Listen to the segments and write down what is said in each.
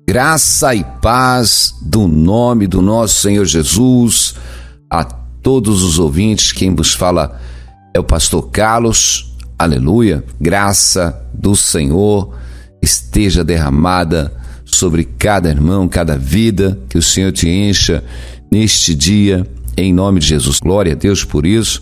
Graça e paz do nome do nosso Senhor Jesus a todos os ouvintes. Quem vos fala é o pastor Carlos. Aleluia. Graça do Senhor esteja derramada sobre cada irmão, cada vida. Que o Senhor te encha neste dia, em nome de Jesus. Glória a Deus por isso.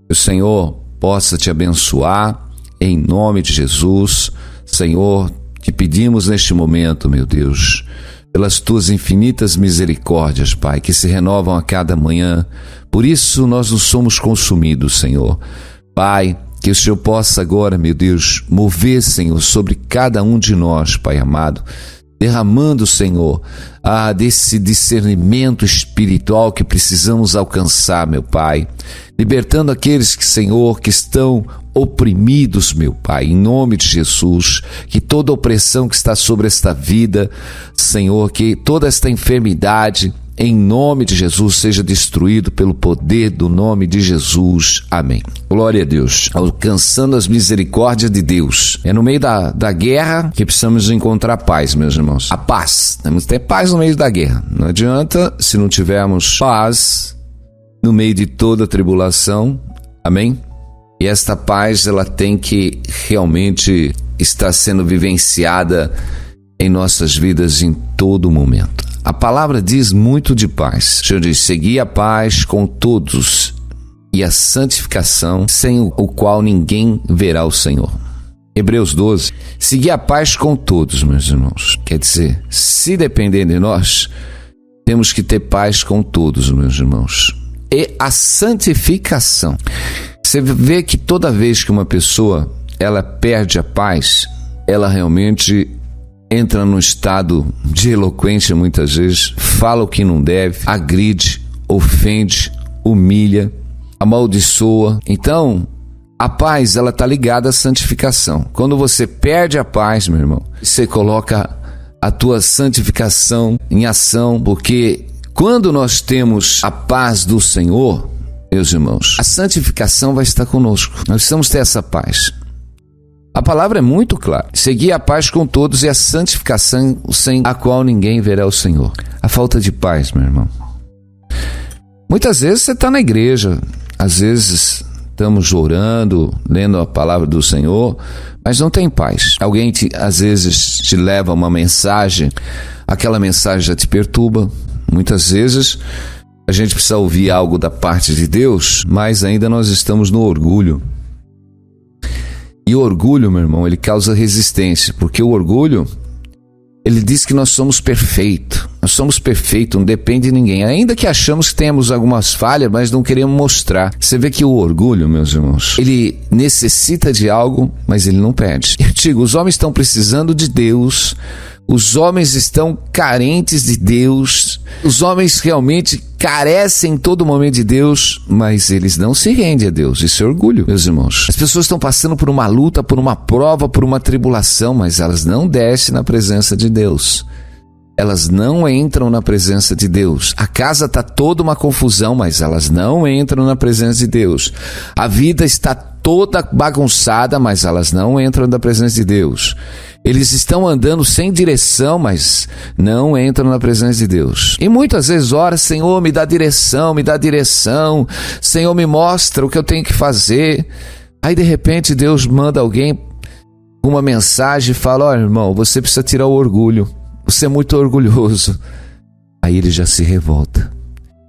Que o Senhor possa te abençoar, em nome de Jesus. Senhor, te pedimos neste momento, meu Deus, pelas tuas infinitas misericórdias, Pai, que se renovam a cada manhã. Por isso nós não somos consumidos, Senhor. Pai, que o Senhor possa agora, meu Deus, mover, Senhor, sobre cada um de nós, Pai amado, derramando, Senhor, desse discernimento espiritual que precisamos alcançar, meu Pai, libertando aqueles que, Senhor, que estão oprimidos, meu Pai, em nome de Jesus, que toda opressão que está sobre esta vida, Senhor, que toda esta enfermidade, em nome de Jesus, seja destruído pelo poder do nome de Jesus. Amém. Glória a Deus. Alcançando as misericórdias de Deus. É no meio da guerra que precisamos encontrar paz, meus irmãos. A paz. Temos que ter paz no meio da guerra. Não adianta se não tivermos paz no meio de toda a tribulação. Amém? E esta paz, ela tem que realmente estar sendo vivenciada em nossas vidas em todo momento. A palavra diz muito de paz. O Senhor diz: segui a paz com todos e a santificação, sem o qual ninguém verá o Senhor. Hebreus 12. Segui a paz com todos, meus irmãos. Quer dizer, se depender de nós, temos que ter paz com todos, meus irmãos. E a santificação. Você vê que toda vez que uma pessoa ela perde a paz, ela realmente entra num estado de eloquência muitas vezes, fala o que não deve, agride, ofende, humilha, amaldiçoa. Então, a paz, ela está ligada à santificação. Quando você perde a paz, meu irmão, você coloca a tua santificação em ação, porque quando nós temos a paz do Senhor, meus irmãos, a santificação vai estar conosco. Nós precisamos ter essa paz. A palavra é muito clara. Seguir a paz com todos e a santificação, sem a qual ninguém verá o Senhor. A falta de paz, meu irmão. Muitas vezes você está na igreja, às vezes estamos orando, lendo a palavra do Senhor, mas não tem paz. Alguém às vezes te leva uma mensagem, aquela mensagem já te perturba. Muitas vezes a gente precisa ouvir algo da parte de Deus, mas ainda nós estamos no orgulho. E o orgulho, meu irmão, ele causa resistência, porque o orgulho, ele diz que nós somos perfeitos. Nós somos perfeitos, não depende de ninguém. Ainda que achamos que temos algumas falhas, mas não queremos mostrar. Você vê que o orgulho, meus irmãos, ele necessita de algo, mas ele não pede. Eu digo, os homens estão precisando de Deus, os homens estão carentes de Deus, os homens realmente carecem em todo momento de Deus, mas eles não se rendem a Deus. Isso é orgulho, meus irmãos. As pessoas estão passando por uma luta, por uma prova, por uma tribulação, mas elas não descem na presença de Deus. Elas não entram na presença de Deus. A casa está toda uma confusão, mas elas não entram na presença de Deus. A vida está toda bagunçada, mas elas não entram na presença de Deus. Eles estão andando sem direção, mas não entram na presença de Deus. E muitas vezes ora: Senhor, me dá direção, Senhor, me mostra o que eu tenho que fazer. Aí de repente Deus manda alguém uma mensagem e fala: ó, irmão, você precisa tirar o orgulho. Você é muito orgulhoso. Aí ele já se revolta.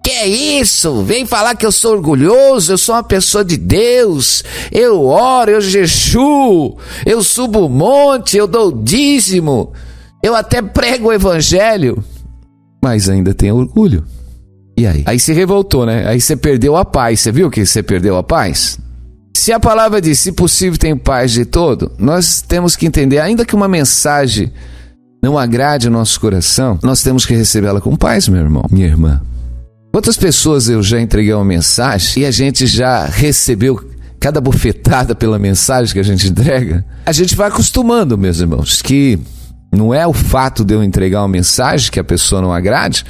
Que é isso? Vem falar que eu sou orgulhoso, eu sou uma pessoa de Deus, eu oro, eu jejuo, eu subo o monte, eu dou o dízimo, eu até prego o evangelho, mas ainda tem orgulho. E aí? Aí se revoltou, né? Aí você perdeu a paz. Você viu que você perdeu a paz? Se a palavra diz: se possível tem paz de todo, nós temos que entender, ainda que uma mensagem não agrade o nosso coração, nós temos que recebê-la com paz, meu irmão, minha irmã. Quantas pessoas eu já entreguei uma mensagem e a gente já recebeu cada bofetada pela mensagem que a gente entrega? A gente vai acostumando, meus irmãos, que não é o fato de eu entregar uma mensagem que a pessoa não agrade,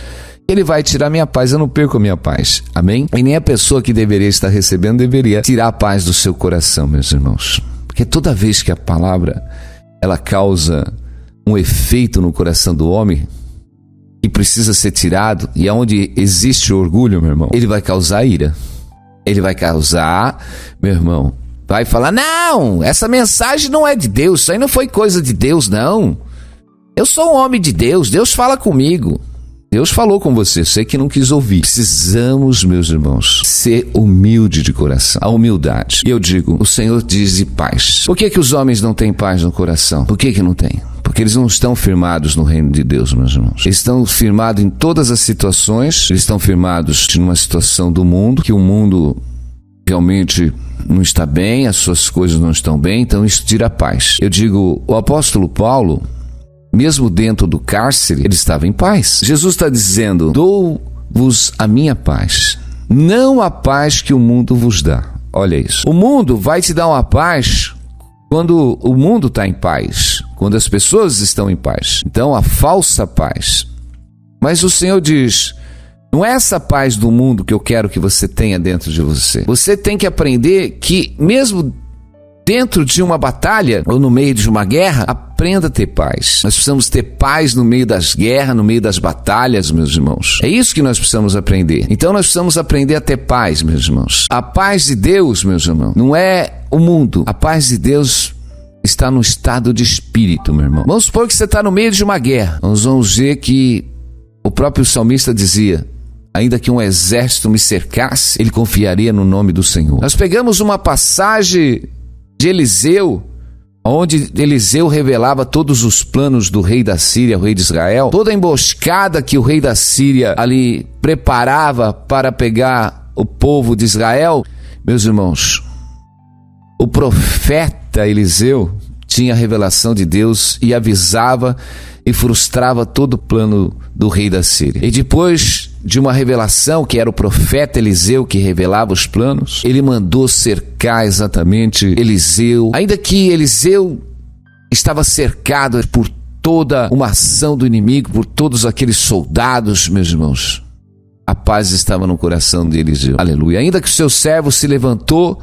ele vai tirar minha paz, eu não perco a minha paz, amém? E nem a pessoa que deveria estar recebendo deveria tirar a paz do seu coração, meus irmãos. Porque toda vez que a palavra, ela causa um efeito no coração do homem que precisa ser tirado, e aonde existe orgulho, meu irmão, ele vai causar ira. Ele vai causar, meu irmão, vai falar: não, essa mensagem não é de Deus, isso aí não foi coisa de Deus, não. Eu sou um homem de Deus, Deus fala comigo. Deus falou com você, sei que não quis ouvir. Precisamos, meus irmãos, ser humilde de coração. A humildade. E eu digo, o Senhor diz de paz. Por que os homens não têm paz no coração? Por que não têm? Porque eles não estão firmados no reino de Deus, meus irmãos. Eles estão firmados em todas as situações. Eles estão firmados numa situação do mundo, que o mundo realmente não está bem, as suas coisas não estão bem, então isso tira a paz. Eu digo, o apóstolo Paulo, mesmo dentro do cárcere, ele estava em paz. Jesus está dizendo: dou-vos a minha paz, não a paz que o mundo vos dá. Olha isso. O mundo vai te dar uma paz quando o mundo está em paz, quando as pessoas estão em paz. Então, a falsa paz. Mas o Senhor diz: não é essa paz do mundo que eu quero que você tenha dentro de você. Você tem que aprender que mesmo dentro de uma batalha ou no meio de uma guerra, aprenda a ter paz. Nós precisamos ter paz no meio das guerras, no meio das batalhas, meus irmãos. É isso que nós precisamos aprender. Então nós precisamos aprender a ter paz, meus irmãos. A paz de Deus, meus irmãos, não é o mundo. A paz de Deus está no estado de espírito, meu irmão. Vamos supor que você está no meio de uma guerra. Nós vamos ver que o próprio salmista dizia: ainda que um exército me cercasse, ele confiaria no nome do Senhor. Nós pegamos uma passagem de Eliseu, onde Eliseu revelava todos os planos do rei da Síria, o rei de Israel, toda a emboscada que o rei da Síria ali preparava para pegar o povo de Israel. Meus irmãos, o profeta Eliseu tinha a revelação de Deus e avisava e frustrava todo o plano do rei da Síria. E depois de uma revelação, que era o profeta Eliseu que revelava os planos, ele mandou cercar exatamente Eliseu. Ainda que Eliseu estava cercado por toda uma ação do inimigo, por todos aqueles soldados, meus irmãos, a paz estava no coração de Eliseu. Aleluia. Ainda que o seu servo se levantou,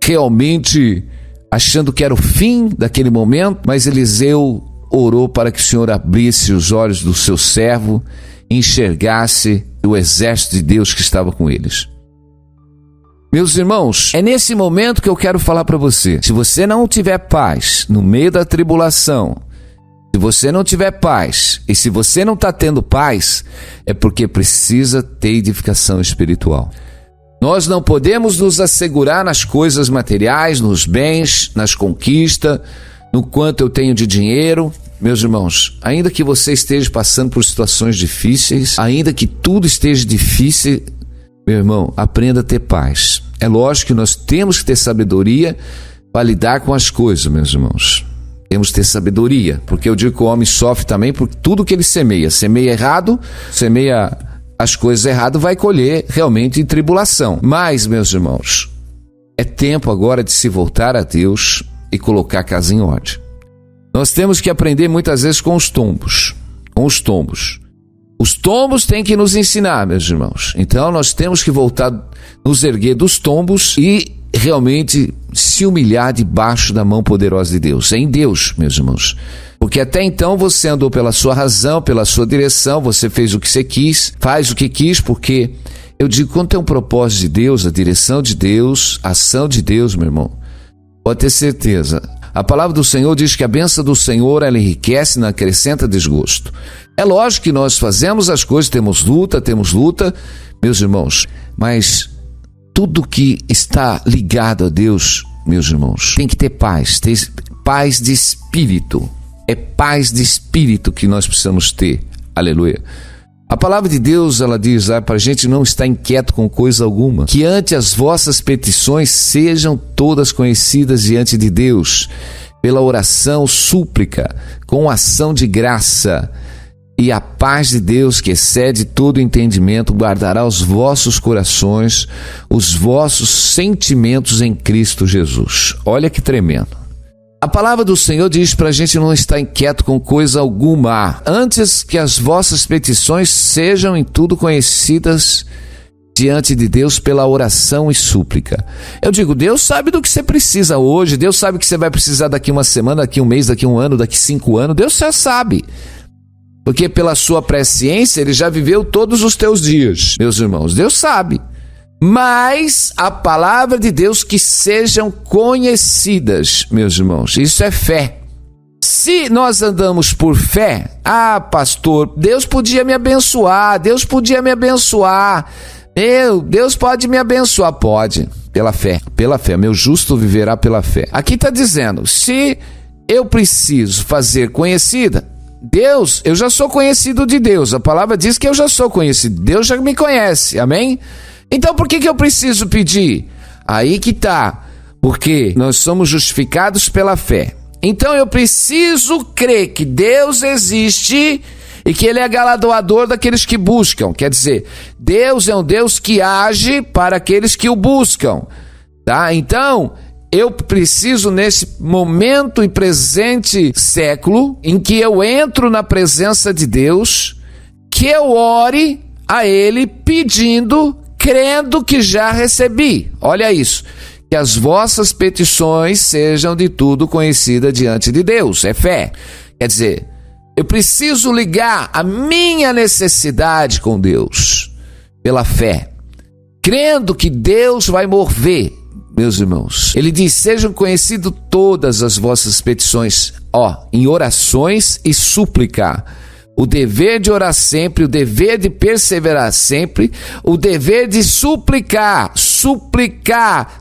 realmente achando que era o fim daquele momento, mas Eliseu orou para que o Senhor abrisse os olhos do seu servo e enxergasse o exército de Deus que estava com eles. Meus irmãos, é nesse momento que eu quero falar para você: se você não tiver paz no meio da tribulação, se você não tiver paz, e se você não está tendo paz, é porque precisa ter edificação espiritual. Nós não podemos nos assegurar nas coisas materiais, nos bens, nas conquistas, no quanto eu tenho de dinheiro. Meus irmãos, ainda que você esteja passando por situações difíceis, ainda que tudo esteja difícil, meu irmão, aprenda a ter paz. É lógico que nós temos que ter sabedoria para lidar com as coisas, meus irmãos. Temos que ter sabedoria, porque eu digo que o homem sofre também por tudo que ele semeia. Semeia errado, semeia as coisas erradas, vai colher realmente em tribulação. Mas, meus irmãos, é tempo agora de se voltar a Deus e colocar a casa em ordem. Nós temos que aprender muitas vezes com os tombos. Os tombos têm que nos ensinar, meus irmãos. Então nós temos que voltar, nos erguer dos tombos e realmente se humilhar debaixo da mão poderosa de Deus. É em Deus, meus irmãos. Porque até então você andou pela sua razão, pela sua direção, você fez o que você quis, faz o que quis, porque eu digo, quando tem um propósito de Deus, a direção de Deus, a ação de Deus, meu irmão, pode ter certeza. A palavra do Senhor diz que a bênção do Senhor, ela enriquece, não acrescenta desgosto. É lógico que nós fazemos as coisas, temos luta, meus irmãos, mas tudo que está ligado a Deus, meus irmãos, tem que ter paz de espírito. É paz de espírito que nós precisamos ter. Aleluia. A palavra de Deus, ela diz para a gente não estar inquieto com coisa alguma, que ante as vossas petições sejam todas conhecidas diante de Deus, pela oração, súplica, com ação de graça, e a paz de Deus, que excede todo entendimento, guardará os vossos corações, os vossos sentimentos em Cristo Jesus. Olha que tremendo. A palavra do Senhor diz para a gente não estar inquieto com coisa alguma, antes que as vossas petições sejam em tudo conhecidas diante de Deus pela oração e súplica. Eu digo, Deus sabe do que você precisa hoje, Deus sabe o que você vai precisar daqui uma semana, daqui um mês, daqui um ano, daqui 5 anos, Deus já sabe. Porque pela sua presciência, Ele já viveu todos os teus dias, meus irmãos, Deus sabe. Mas a palavra de Deus que sejam conhecidas, meus irmãos, isso é fé. Se nós andamos por fé, pastor, Deus podia me abençoar, Deus pode me abençoar, pode, pela fé, meu justo viverá pela fé. Aqui está dizendo, se eu preciso fazer conhecida, Deus, eu já sou conhecido de Deus, a palavra diz que eu já sou conhecido, Deus já me conhece, amém? Então por que eu preciso pedir? Aí que está, porque nós somos justificados pela fé. Então eu preciso crer que Deus existe e que Ele é galardoador daqueles que buscam. Quer dizer, Deus é um Deus que age para aqueles que o buscam, tá? Então, eu preciso nesse momento e presente século em que eu entro na presença de Deus, que eu ore a Ele pedindo, crendo que já recebi. Olha isso. Que as vossas petições sejam de tudo conhecidas diante de Deus. É fé. Quer dizer, eu preciso ligar a minha necessidade com Deus pela fé, crendo que Deus vai mover, meus irmãos. Ele diz, sejam conhecidas todas as vossas petições, em orações e súplica. O dever de orar sempre, o dever de perseverar sempre, o dever de suplicar,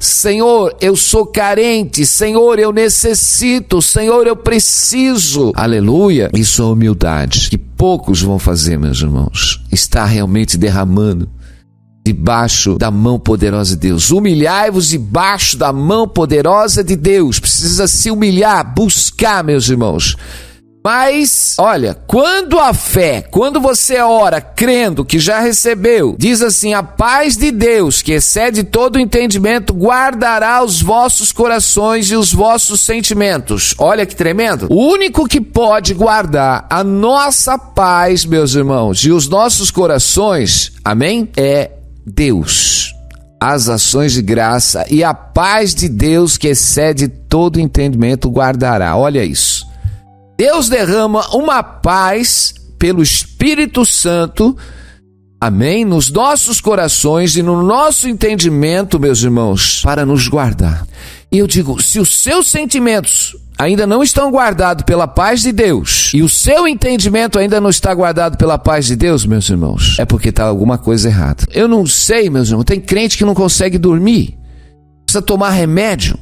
Senhor, eu sou carente, Senhor, eu necessito, Senhor, eu preciso. Aleluia. Isso é humildade, que poucos vão fazer, meus irmãos. Está realmente derramando debaixo da mão poderosa de Deus. Humilhai-vos debaixo da mão poderosa de Deus. Precisa se humilhar, buscar, meus irmãos. Mas, olha, quando você ora crendo que já recebeu, diz assim, a paz de Deus, que excede todo o entendimento, guardará os vossos corações e os vossos sentimentos. Olha que tremendo. O único que pode guardar a nossa paz, meus irmãos, e os nossos corações, amém? É Deus. As ações de graça e a paz de Deus, que excede todo o entendimento, guardará. Olha isso. Deus derrama uma paz pelo Espírito Santo, amém? Nos nossos corações e no nosso entendimento, meus irmãos, para nos guardar. E eu digo, se os seus sentimentos ainda não estão guardados pela paz de Deus e o seu entendimento ainda não está guardado pela paz de Deus, meus irmãos, é porque está alguma coisa errada. Eu não sei, meus irmãos, tem crente que não consegue dormir, precisa tomar remédio,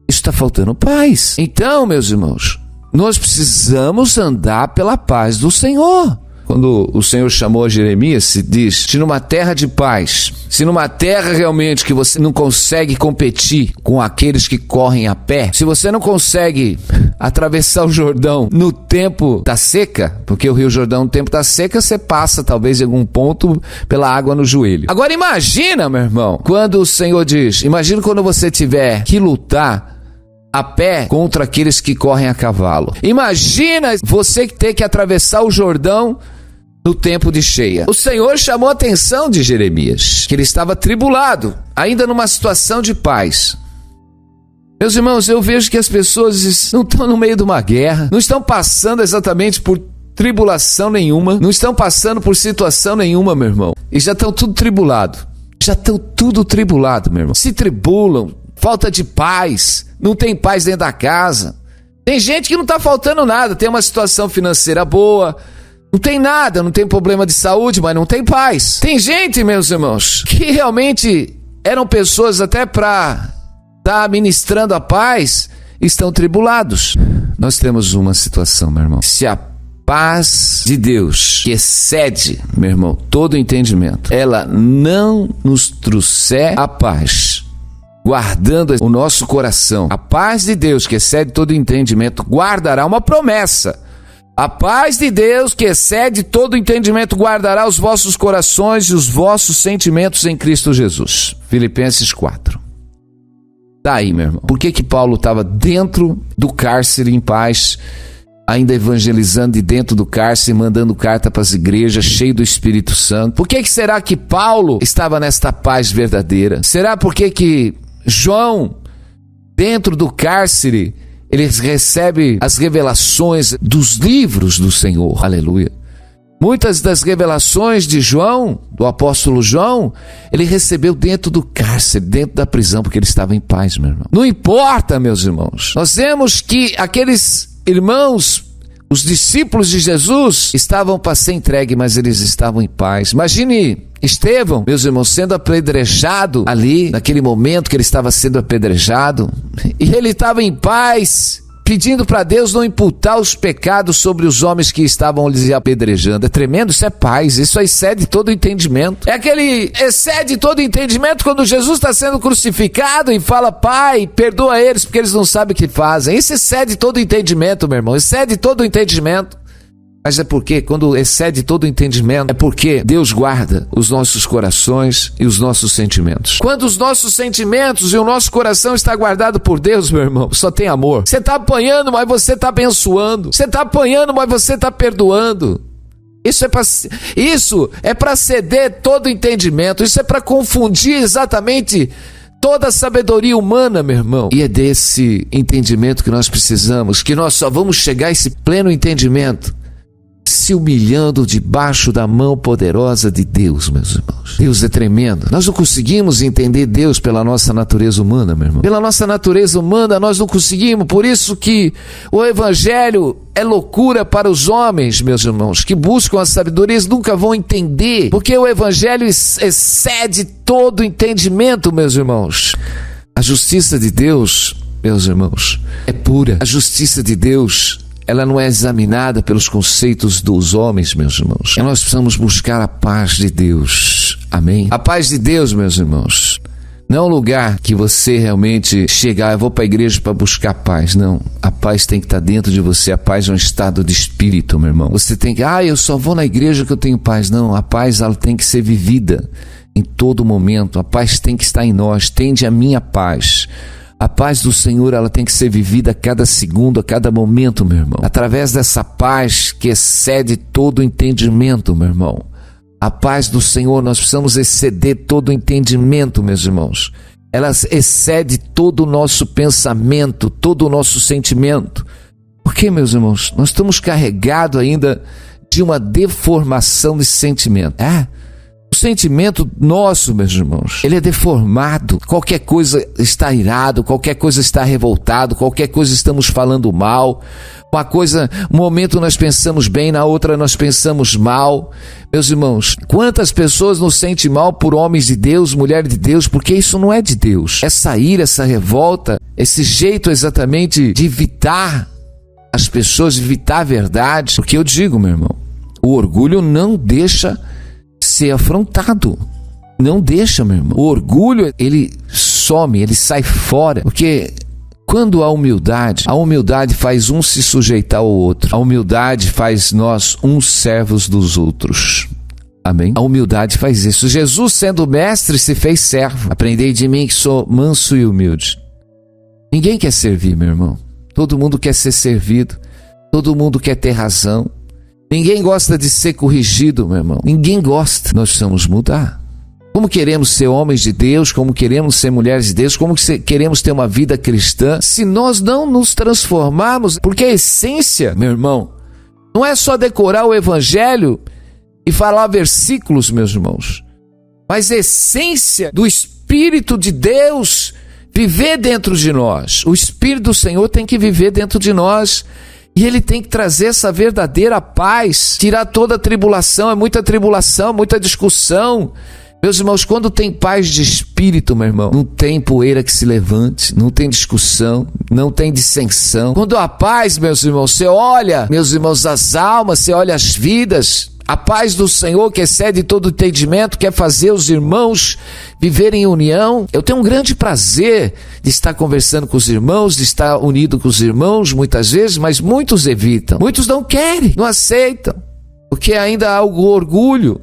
isso está faltando paz. Então, meus irmãos, nós precisamos andar pela paz do Senhor. Quando o Senhor chamou a Jeremias, se diz, se numa terra de paz, se numa terra realmente que você não consegue competir com aqueles que correm a pé, se você não consegue atravessar o Jordão no tempo da seca, porque o Rio Jordão no tempo da seca você passa talvez em algum ponto pela água no joelho. Agora imagina, meu irmão, quando o Senhor diz, imagina quando você tiver que lutar a pé contra aqueles que correm a cavalo. Imagina você ter que atravessar o Jordão no tempo de cheia. O Senhor chamou a atenção de Jeremias, que ele estava tribulado, ainda numa situação de paz. Meus irmãos, eu vejo que as pessoas não estão no meio de uma guerra, não estão passando exatamente por tribulação nenhuma, não estão passando por situação nenhuma, meu irmão, e já estão tudo tribulado. Já estão tudo tribulado, meu irmão. Se tribulam, falta de paz, não tem paz dentro da casa. Tem gente que não está faltando nada, tem uma situação financeira boa, não tem nada, não tem problema de saúde, mas não tem paz. Tem gente, meus irmãos, que realmente eram pessoas até para estar ministrando a paz, estão tribulados. Nós temos uma situação, meu irmão. Se a paz de Deus, que excede, meu irmão, todo entendimento, ela não nos trouxer a paz, guardando o nosso coração, a paz de Deus, que excede todo entendimento, guardará uma promessa. A paz de Deus, que excede todo entendimento, guardará os vossos corações e os vossos sentimentos em Cristo Jesus. Filipenses 4. Tá aí, meu irmão. Por que Paulo estava dentro do cárcere em paz, ainda evangelizando de dentro do cárcere, mandando carta para as igrejas, cheio do Espírito Santo. Por que será que Paulo estava nesta paz verdadeira? Será porque que João, dentro do cárcere, ele recebe as revelações dos livros do Senhor? Aleluia. Muitas das revelações de João, do apóstolo João, ele recebeu dentro do cárcere, dentro da prisão, porque ele estava em paz, meu irmão. Não importa, meus irmãos. Nós vemos que aqueles irmãos, os discípulos de Jesus, estavam para ser entregue, mas eles estavam em paz. Imagine Estevão, meus irmãos, sendo apedrejado ali, naquele momento que ele estava sendo apedrejado, e ele estava em paz, pedindo para Deus não imputar os pecados sobre os homens que estavam lhes apedrejando. É tremendo, isso é paz, isso excede todo o entendimento. É aquele excede todo o entendimento quando Jesus está sendo crucificado e fala: Pai, perdoa eles porque eles não sabem o que fazem. Isso excede todo o entendimento, meu irmão, excede todo o entendimento. Mas é porque, quando excede todo o entendimento, é porque Deus guarda os nossos corações e os nossos sentimentos. Quando os nossos sentimentos e o nosso coração está guardado por Deus, meu irmão, só tem amor. Você está apanhando, mas você está abençoando. Você está apanhando, mas você está perdoando. Isso é para ceder todo o entendimento. Isso é para confundir exatamente toda a sabedoria humana, meu irmão. E é desse entendimento que nós precisamos, que nós só vamos chegar a esse pleno entendimento se humilhando debaixo da mão poderosa de Deus, meus irmãos. Deus é tremendo. Nós não conseguimos entender Deus pela nossa natureza humana, meu irmão. Pela nossa natureza humana nós não conseguimos. Por isso que o evangelho é loucura para os homens, meus irmãos, que buscam a sabedoria. Eles nunca vão entender, porque o evangelho excede todo entendimento, meus irmãos. A justiça de Deus, meus irmãos, é pura. A justiça de Deus, ela não é examinada pelos conceitos dos homens, meus irmãos. E nós precisamos buscar a paz de Deus. Amém? A paz de Deus, meus irmãos, não é um lugar que você realmente chegar: eu vou para a igreja para buscar paz. Não, a paz tem que estar dentro de você. A paz é um estado de espírito, meu irmão. Você tem que, eu só vou na igreja que eu tenho paz. Não, a paz, ela tem que ser vivida em todo momento. A paz tem que estar em nós. Tende a minha paz. A paz do Senhor, ela tem que ser vivida a cada segundo, a cada momento, meu irmão. Através dessa paz que excede todo o entendimento, meu irmão. A paz do Senhor, nós precisamos exceder todo o entendimento, meus irmãos. Ela excede todo o nosso pensamento, todo o nosso sentimento. Por quê, meus irmãos? Nós estamos carregados ainda de uma deformação de sentimento. O sentimento nosso, meus irmãos, ele é deformado. Qualquer coisa está irado, qualquer coisa está revoltado, qualquer coisa estamos falando mal. Um momento nós pensamos bem, na outra nós pensamos mal. Meus irmãos, quantas pessoas nos sentem mal por homens de Deus, mulher de Deus, porque isso não é de Deus. Essa ira, essa revolta, esse jeito exatamente de evitar as pessoas, de evitar a verdade. Porque eu digo, meu irmão, o orgulho não deixa ser afrontado. Não deixa, meu irmão. O orgulho, ele some, ele sai fora. Porque quando a humildade faz um se sujeitar ao outro. A humildade faz nós uns servos dos outros. Amém? A humildade faz isso. Jesus, sendo mestre, se fez servo. Aprendei de mim que sou manso e humilde. Ninguém quer servir, meu irmão. Todo mundo quer ser servido. Todo mundo quer ter razão. Ninguém gosta de ser corrigido, meu irmão. Ninguém gosta. Nós precisamos mudar. Como queremos ser homens de Deus, como queremos ser mulheres de Deus, como queremos ter uma vida cristã, se nós não nos transformarmos? Porque a essência, meu irmão, não é só decorar o evangelho e falar versículos, meus irmãos, mas a essência do Espírito de Deus viver dentro de nós. O Espírito do Senhor tem que viver dentro de nós. E ele tem que trazer essa verdadeira paz, tirar toda a tribulação. É muita tribulação, muita discussão. Meus irmãos, quando tem paz de espírito, meu irmão, não tem poeira que se levante, não tem discussão, não tem dissensão. Quando há paz, meus irmãos, você olha, meus irmãos, as almas, você olha as vidas. A paz do Senhor, que excede todo entendimento, quer fazer os irmãos viverem em união. Eu tenho um grande prazer de estar conversando com os irmãos, de estar unido com os irmãos, muitas vezes, mas muitos evitam. Muitos não querem, não aceitam, porque ainda há o orgulho.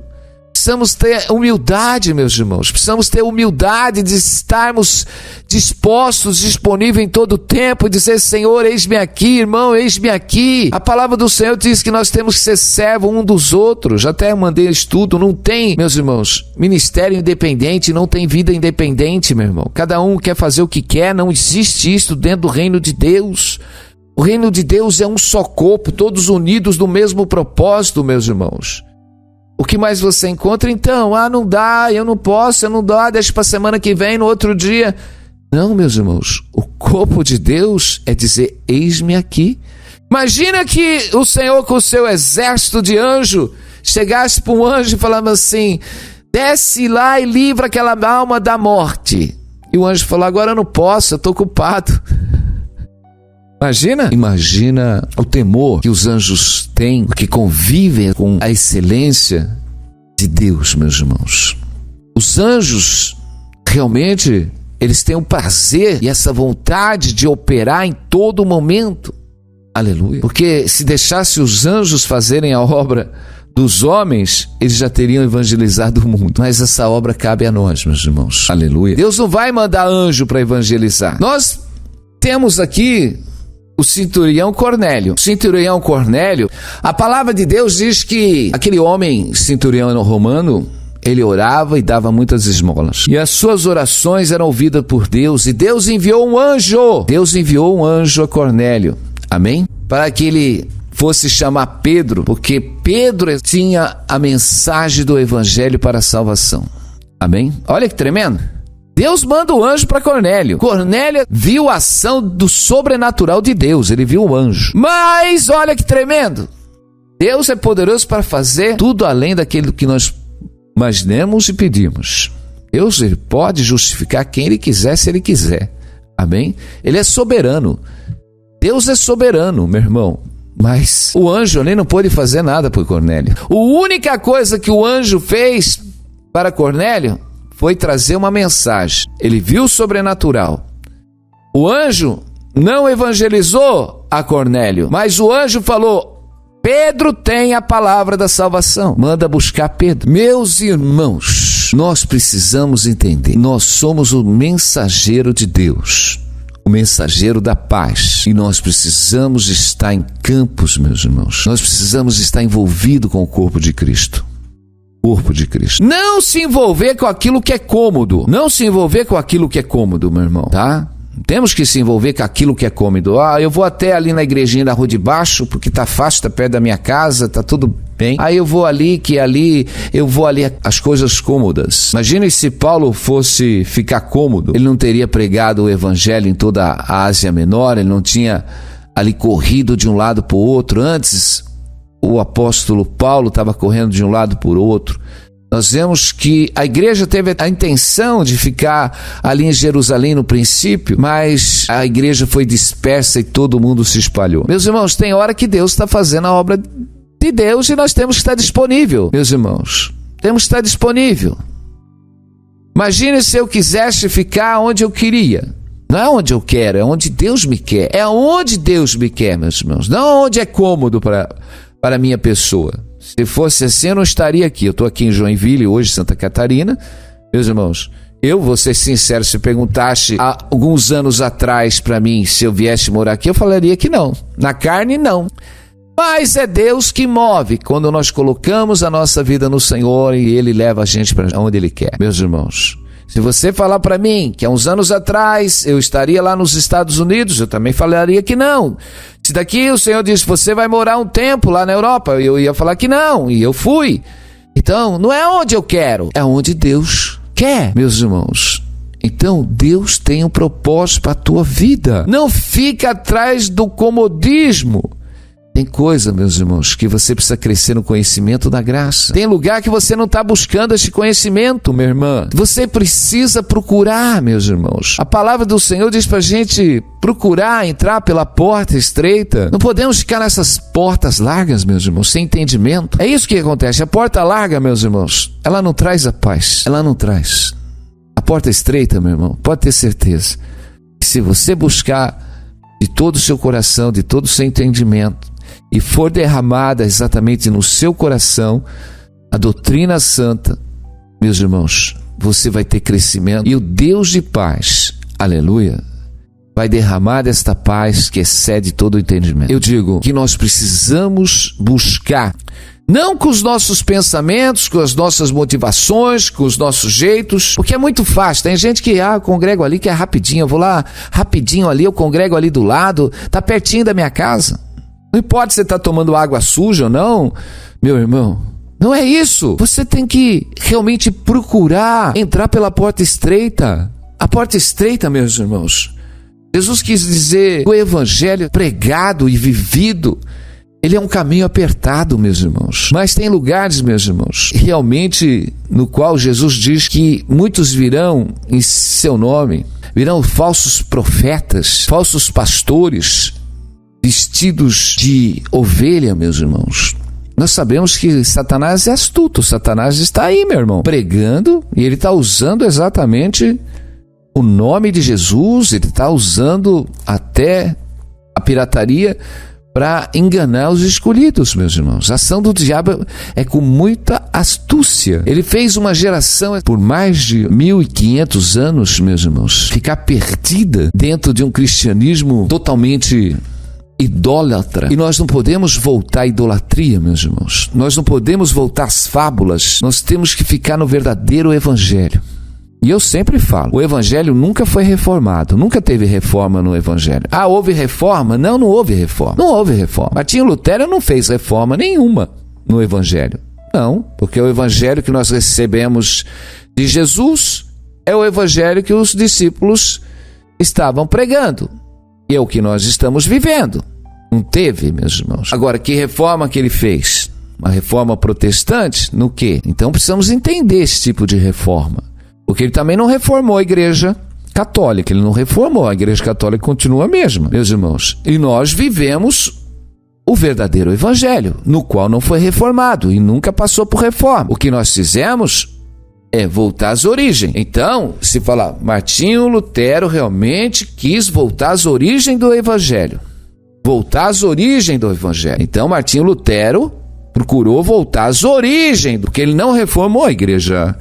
precisamos ter humildade, meus irmãos. Precisamos ter humildade de estarmos dispostos, disponíveis em todo o tempo e dizer: Senhor, eis-me aqui, irmão, eis-me aqui. A palavra do Senhor diz que nós temos que ser servo um dos outros. Até mandei estudo, não tem, meus irmãos, ministério independente, não tem vida independente, meu irmão. Cada um quer fazer o que quer, não existe isso dentro do reino de Deus. O reino de Deus é um só corpo, todos unidos no mesmo propósito, meus irmãos. O que mais você encontra então? Não dá, eu não posso, eu não dá, deixa para semana que vem, no outro dia. Não, meus irmãos, o corpo de Deus é dizer: eis-me aqui. Imagina que o Senhor com o seu exército de anjo chegasse para um anjo e falava assim: desce lá e livra aquela alma da morte. E o anjo falou: agora eu não posso, eu estou ocupado. Imagina o temor que os anjos têm, que convivem com a excelência de Deus, meus irmãos. Os anjos, realmente, eles têm o prazer e essa vontade de operar em todo momento. Aleluia. Porque se deixasse os anjos fazerem a obra dos homens, eles já teriam evangelizado o mundo. Mas essa obra cabe a nós, meus irmãos. Aleluia. Deus não vai mandar anjo para evangelizar. Nós temos aqui o centurião Cornélio. O centurião Cornélio, a palavra de Deus diz que aquele homem centurião romano, ele orava e dava muitas esmolas. E as suas orações eram ouvidas por Deus. E Deus enviou um anjo. Deus enviou um anjo a Cornélio. Amém? Para que ele fosse chamar Pedro, porque Pedro tinha a mensagem do evangelho para a salvação. Amém? Olha que tremendo. Deus manda o anjo para Cornélio. Cornélio viu a ação do sobrenatural de Deus. Ele viu o anjo. Mas olha que tremendo. Deus é poderoso para fazer tudo além daquilo que nós imaginemos e pedimos. Deus, ele pode justificar quem ele quiser, se ele quiser. Amém? Ele é soberano. Deus é soberano, meu irmão. Mas o anjo ali não pôde fazer nada por Cornélio. A única coisa que o anjo fez para Cornélio foi trazer uma mensagem. Ele viu o sobrenatural. O anjo não evangelizou a Cornélio, mas o anjo falou: Pedro tem a palavra da salvação. Manda buscar Pedro. Meus irmãos, nós precisamos entender. Nós somos o mensageiro de Deus, o mensageiro da paz. E nós precisamos estar em campos, meus irmãos. Nós precisamos estar envolvidos com o corpo de Cristo. Corpo de Cristo. Não se envolver com aquilo que é cômodo. Não se envolver com aquilo que é cômodo, meu irmão, tá? Temos que se envolver com aquilo que é cômodo. Eu vou até ali na igrejinha da Rua de Baixo, porque tá fácil, tá perto da minha casa, tá tudo bem. Aí eu vou ali, as coisas cômodas. Imagina se Paulo fosse ficar cômodo. Ele não teria pregado o evangelho em toda a Ásia Menor, ele não tinha ali corrido de um lado para o outro. Antes, o apóstolo Paulo estava correndo de um lado por outro. Nós vemos que a igreja teve a intenção de ficar ali em Jerusalém no princípio, mas a igreja foi dispersa e todo mundo se espalhou. Meus irmãos, tem hora que Deus está fazendo a obra de Deus e nós temos que estar disponível, meus irmãos. Temos que estar disponível. Imagine se eu quisesse ficar onde eu queria. Não é onde eu quero, é onde Deus me quer. É onde Deus me quer, meus irmãos. Não onde é cômodo para a minha pessoa. Se fosse assim, eu não estaria aqui. Eu estou aqui em Joinville, hoje, Santa Catarina. Meus irmãos, eu vou ser sincero, se perguntasse há alguns anos atrás para mim se eu viesse morar aqui, eu falaria que não. Na carne, não. Mas é Deus que move quando nós colocamos a nossa vida no Senhor e Ele leva a gente para onde Ele quer. Meus irmãos, se você falar para mim que há uns anos atrás eu estaria lá nos Estados Unidos, eu também falaria que não. Se daqui o Senhor disse, você vai morar um tempo lá na Europa, eu ia falar que não, e eu fui. Então, não é onde eu quero, é onde Deus quer, meus irmãos. Então, Deus tem um propósito para a tua vida. Não fica atrás do comodismo. Tem coisa, meus irmãos, que você precisa crescer no conhecimento da graça. Tem lugar que você não está buscando esse conhecimento, minha irmã. Você precisa procurar, meus irmãos. A palavra do Senhor diz para a gente procurar entrar pela porta estreita. Não podemos ficar nessas portas largas, meus irmãos, sem entendimento. É isso que acontece. A porta larga, meus irmãos, ela não traz a paz. Ela não traz. A porta estreita, meu irmão, pode ter certeza que se você buscar de todo o seu coração, de todo o seu entendimento, e for derramada exatamente no seu coração, a doutrina santa, meus irmãos, você vai ter crescimento. E o Deus de paz, aleluia, vai derramar esta paz que excede todo o entendimento. Eu digo que nós precisamos buscar, não com os nossos pensamentos, com as nossas motivações, com os nossos jeitos, porque é muito fácil. Tem gente que, eu congrego ali que é rapidinho, eu vou lá rapidinho ali, eu congrego ali do lado, tá pertinho da minha casa. Não importa se você está tomando água suja ou não, meu irmão, não é isso. Você tem que realmente procurar entrar pela porta estreita. A porta estreita, meus irmãos. Jesus quis dizer que o evangelho pregado e vivido, ele é um caminho apertado, meus irmãos. Mas tem lugares, meus irmãos, realmente no qual Jesus diz que muitos virão em seu nome, virão falsos profetas, falsos pastores, vestidos de ovelha, meus irmãos. Nós sabemos que Satanás é astuto. Satanás está aí, meu irmão, pregando, e ele está usando exatamente o nome de Jesus, ele está usando até a pirataria para enganar os escolhidos, meus irmãos. A ação do diabo é com muita astúcia. Ele fez uma geração por mais de 1500 anos, meus irmãos, ficar perdida dentro de um cristianismo totalmente idólatra. E nós não podemos voltar à idolatria, meus irmãos. Nós não podemos voltar às fábulas. Nós temos que ficar no verdadeiro evangelho. E eu sempre falo, o evangelho nunca foi reformado, nunca teve reforma no evangelho. Houve reforma? Não houve reforma. Não houve reforma. Martinho Lutero não fez reforma nenhuma no evangelho. Não, porque o evangelho que nós recebemos de Jesus é o evangelho que os discípulos estavam pregando. E é o que nós estamos vivendo. Não teve, meus irmãos. Agora, que reforma que ele fez? Uma reforma protestante? No quê? Então precisamos entender esse tipo de reforma. Porque ele também não reformou a igreja católica. Ele não reformou. A igreja católica continua a mesma, meus irmãos. E nós vivemos o verdadeiro evangelho, no qual não foi reformado e nunca passou por reforma. O que nós fizemos é voltar às origens. Então, se falar, Martinho Lutero realmente quis voltar às origens do evangelho. Voltar às origens do evangelho. Então, Martinho Lutero procurou voltar às origens, porque ele não reformou a igreja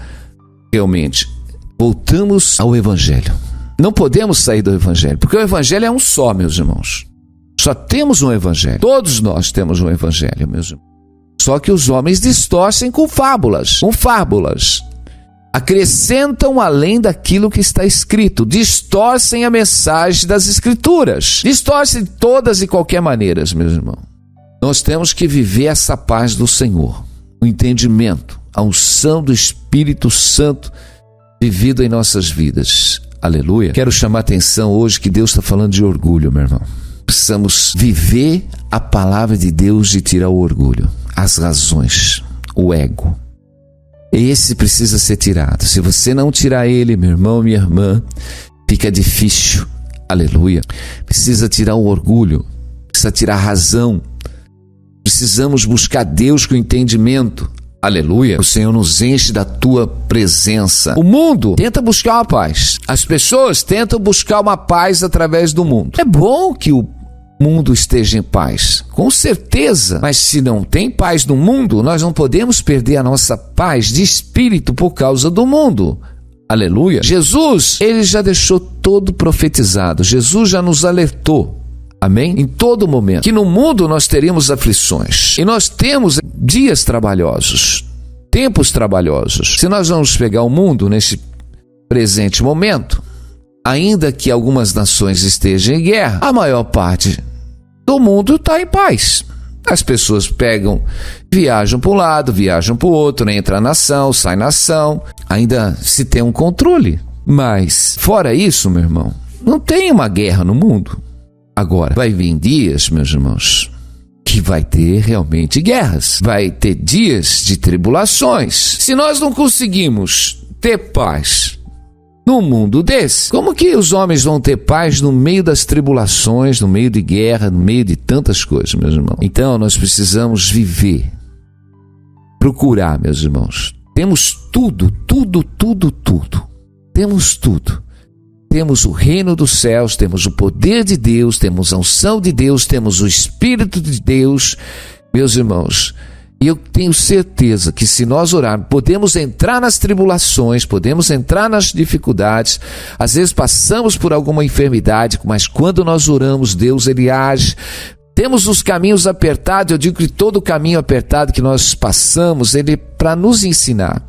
realmente. Voltamos ao evangelho. Não podemos sair do evangelho, porque o evangelho é um só, meus irmãos. Só temos um evangelho. Todos nós temos um evangelho, meus irmãos. Só que os homens distorcem com fábulas. Acrescentam além daquilo que está escrito. Distorcem a mensagem das escrituras. Distorcem todas e qualquer maneiras, meus irmãos. Nós temos que viver essa paz do Senhor. O entendimento, a unção do Espírito Santo vivido em nossas vidas. Aleluia. Quero chamar a atenção hoje que Deus está falando de orgulho, meu irmão. Precisamos viver a palavra de Deus e tirar o orgulho, as razões, o ego. Esse precisa ser tirado. Se você não tirar ele, meu irmão, minha irmã, fica difícil. Aleluia. Precisa tirar o orgulho, precisa tirar a razão. Precisamos buscar Deus com entendimento. Aleluia. O Senhor nos enche da tua presença. O mundo tenta buscar uma paz. As pessoas tentam buscar uma paz através do mundo. É bom que o mundo esteja em paz, com certeza. Mas se não tem paz no mundo, nós não podemos perder a nossa paz de espírito por causa do mundo. Aleluia. Jesus, ele já deixou todo profetizado. Jesus já nos alertou. Amém? Em todo momento. Que no mundo nós teríamos aflições. E nós temos dias trabalhosos, tempos trabalhosos. Se nós vamos pegar o mundo nesse presente momento, ainda que algumas nações estejam em guerra, a maior parte do mundo está em paz. As pessoas viajam para um lado, viajam para o outro, entra na ação, sai na ação. Ainda se tem um controle. Mas, fora isso, meu irmão, não tem uma guerra no mundo. Agora, vai vir dias, meus irmãos, que vai ter realmente guerras. Vai ter dias de tribulações. Se nós não conseguimos ter paz num mundo desse, como que os homens vão ter paz no meio das tribulações, no meio de guerra, no meio de tantas coisas, meus irmãos? Então, nós precisamos viver, procurar, meus irmãos. Temos tudo. Temos tudo. Temos o reino dos céus, temos o poder de Deus, temos a unção de Deus, temos o Espírito de Deus. Meus irmãos, E eu tenho certeza que se nós orarmos, podemos entrar nas tribulações, podemos entrar nas dificuldades, às vezes passamos por alguma enfermidade, mas quando nós oramos, Deus, Ele age. Temos os caminhos apertados, eu digo que todo caminho apertado que nós passamos, ele é para nos ensinar.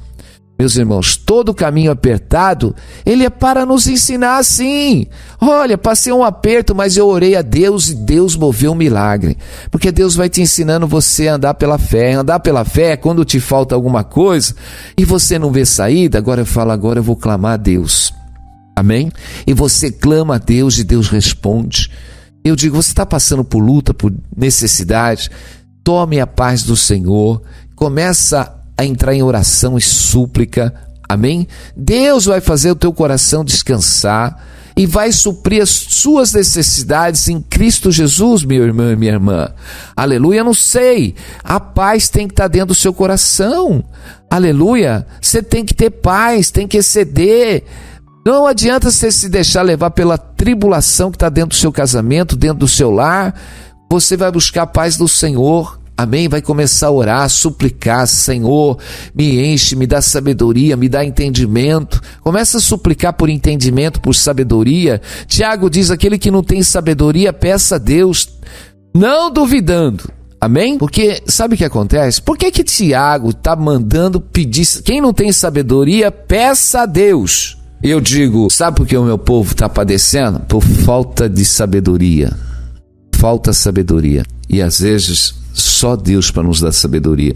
Meus irmãos, todo caminho apertado, ele é para nos ensinar sim. Olha, passei um aperto, mas eu orei a Deus e Deus moveu um milagre. Porque Deus vai te ensinando você a andar pela fé. Andar pela fé é quando te falta alguma coisa e você não vê saída. Agora eu vou clamar a Deus. Amém? E você clama a Deus e Deus responde. Eu digo, você está passando por luta, por necessidade, tome a paz do Senhor, começa a entrar em oração e súplica, amém? Deus vai fazer o teu coração descansar e vai suprir as suas necessidades em Cristo Jesus, meu irmão e minha irmã. Aleluia, não sei, a paz tem que estar dentro do seu coração, aleluia, você tem que ter paz, tem que exceder. Não adianta você se deixar levar pela tribulação que está dentro do seu casamento, dentro do seu lar. Você vai buscar a paz do Senhor, amém? Vai começar a orar, a suplicar, Senhor, me enche, me dá sabedoria, me dá entendimento. Começa a suplicar por entendimento, por sabedoria. Tiago diz, aquele que não tem sabedoria, peça a Deus, não duvidando. Amém? Porque sabe o que acontece? Por que Tiago está mandando pedir? Quem não tem sabedoria, peça a Deus. Eu digo, sabe por que o meu povo está padecendo? Por falta de sabedoria. Falta sabedoria. E às vezes, só Deus para nos dar sabedoria.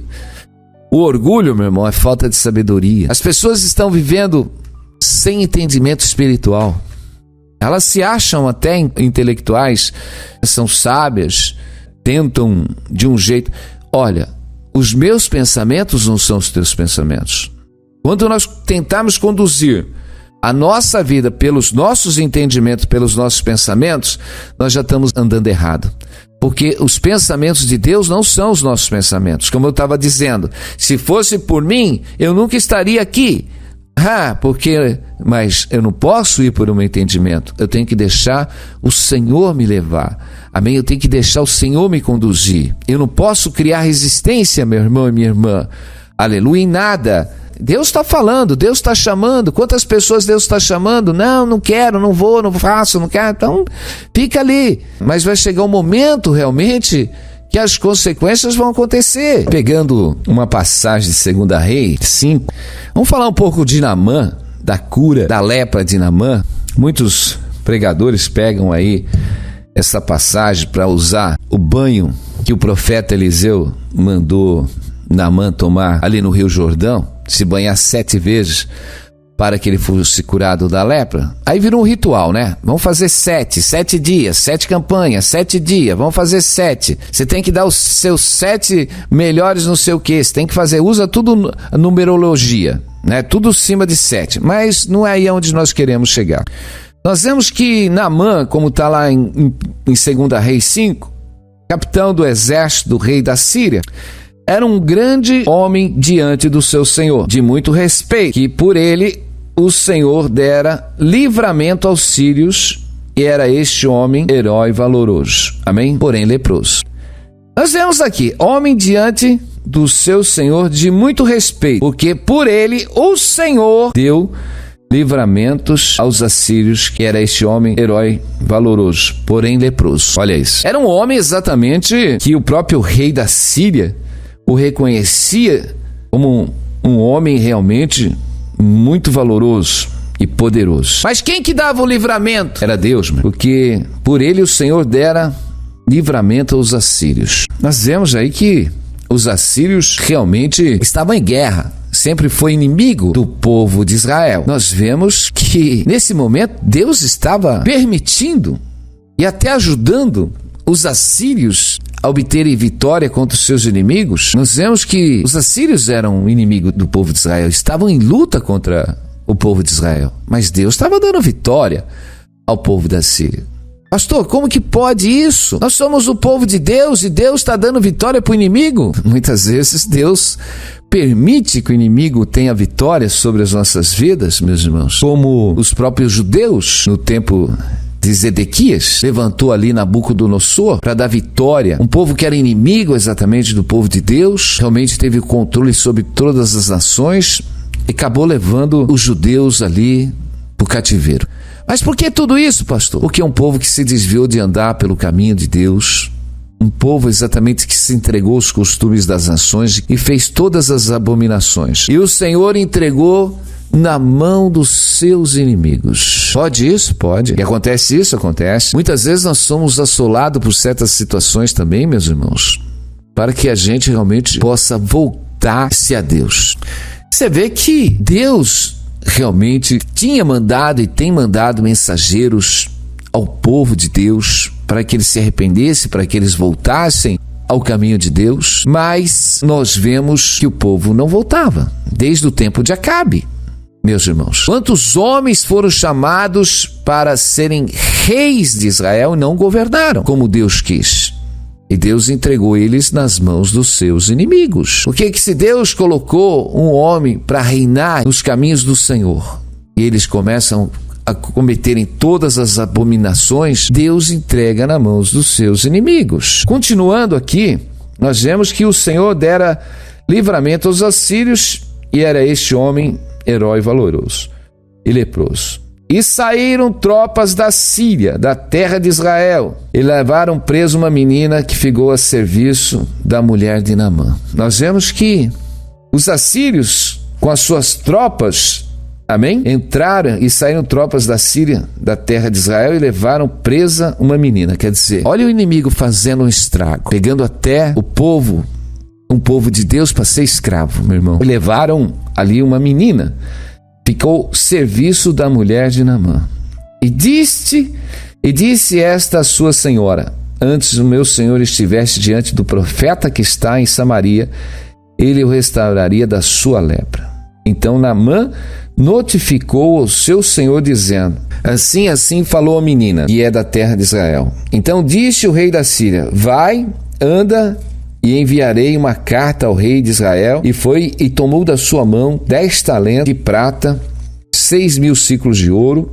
O orgulho, meu irmão, é falta de sabedoria. As pessoas estão vivendo sem entendimento espiritual. Elas se acham até intelectuais, são sábias, tentam de um jeito. Olha, os meus pensamentos não são os teus pensamentos. Quando nós tentarmos conduzir a nossa vida pelos nossos entendimentos, pelos nossos pensamentos, nós já estamos andando errado. Porque os pensamentos de Deus não são os nossos pensamentos. Como eu estava dizendo, se fosse por mim, eu nunca estaria aqui. Mas eu não posso ir por um entendimento. Eu tenho que deixar o Senhor me levar. Amém? Eu tenho que deixar o Senhor me conduzir. Eu não posso criar resistência, meu irmão e minha irmã. Aleluia, em nada. Deus está falando, Deus está chamando. Quantas pessoas Deus está chamando? Não quero, não vou, não faço, não quero. Então, fica ali. Mas vai chegar um momento, realmente, que as consequências vão acontecer. Pegando uma passagem de 2 Reis 5, vamos falar um pouco de Naamã, da cura da lepra de Naamã. Muitos pregadores pegam aí essa passagem para usar o banho que o profeta Eliseu mandou Naamã tomar ali no Rio Jordão, se banhar 7 vezes para que ele fosse curado da lepra. Aí virou um ritual, né? Vamos fazer 7 dias, 7 campanhas, 7 dias, vamos fazer 7. Você tem que dar os seus 7 melhores não sei o que, você tem que fazer, usa tudo numerologia, né? Tudo acima de 7, mas não é aí onde nós queremos chegar. Nós vemos que Naamã, como está lá em 2 Reis 5, capitão do exército do rei da Síria, era um grande homem diante do seu Senhor, de muito respeito, que por ele o Senhor dera livramento aos sírios, e era este homem herói valoroso, amém? Porém leproso. Nós vemos aqui, homem diante do seu Senhor de muito respeito, porque por ele o Senhor deu livramentos aos assírios, que era este homem herói valoroso, porém leproso. Olha isso. Era um homem exatamente que o próprio rei da Síria o reconhecia como um homem realmente muito valoroso e poderoso. Mas quem que dava o livramento? Era Deus, porque por ele o Senhor dera livramento aos assírios. Nós vemos aí que os assírios realmente estavam em guerra, sempre foi inimigo do povo de Israel. Nós vemos que nesse momento Deus estava permitindo e até ajudando os assírios a obterem vitória contra os seus inimigos. Nós vemos que os assírios eram inimigo do povo de Israel, estavam em luta contra o povo de Israel, mas Deus estava dando vitória ao povo da Síria. Pastor, como que pode isso? Nós somos o povo de Deus e Deus está dando vitória para o inimigo? Muitas vezes Deus permite que o inimigo tenha vitória sobre as nossas vidas, meus irmãos, como os próprios judeus no tempo de Zedequias, levantou ali Nabucodonosor para dar vitória. Um povo que era inimigo exatamente do povo de Deus, realmente teve o controle sobre todas as nações e acabou levando os judeus ali para o cativeiro. Mas por que tudo isso, pastor? Porque é um povo que se desviou de andar pelo caminho de Deus, um povo exatamente que se entregou aos costumes das nações e fez todas as abominações. E o Senhor entregou na mão dos seus inimigos. Pode isso? Pode. E acontece isso? Acontece. Muitas vezes nós somos assolados por certas situações também, meus irmãos, para que a gente realmente possa voltar-se a Deus. Você vê que Deus realmente tinha mandado e tem mandado mensageiros ao povo de Deus para que eles se arrependessem, para que eles voltassem ao caminho de Deus, mas nós vemos que o povo não voltava, desde o tempo de Acabe. Meus irmãos, quantos homens foram chamados para serem reis de Israel e não governaram como Deus quis? E Deus entregou eles nas mãos dos seus inimigos. Por que se Deus colocou um homem para reinar nos caminhos do Senhor e eles começam a cometerem todas as abominações, Deus entrega nas mãos dos seus inimigos. Continuando aqui, nós vemos que o Senhor dera livramento aos assírios e era este homem herói valoroso e leproso. E saíram tropas da Síria, da terra de Israel, e levaram preso uma menina que ficou a serviço da mulher de Naamã. Nós vemos que os assírios, com as suas tropas, amém? Entraram e saíram tropas da Síria, da terra de Israel, e levaram presa uma menina. Quer dizer, olha o inimigo fazendo um estrago, pegando até o povo, um povo de Deus para ser escravo, meu irmão. E levaram ali uma menina, ficou serviço da mulher de Naamã. E disse esta a sua senhora: antes o meu senhor estivesse diante do profeta que está em Samaria, ele o restauraria da sua lepra. Então Naamã notificou ao seu senhor, dizendo: assim falou a menina, que é da terra de Israel. Então disse o rei da Síria: vai, anda, e enviarei uma carta ao rei de Israel. E foi e tomou da sua mão 10 talentos de prata, 6.000 ciclos de ouro,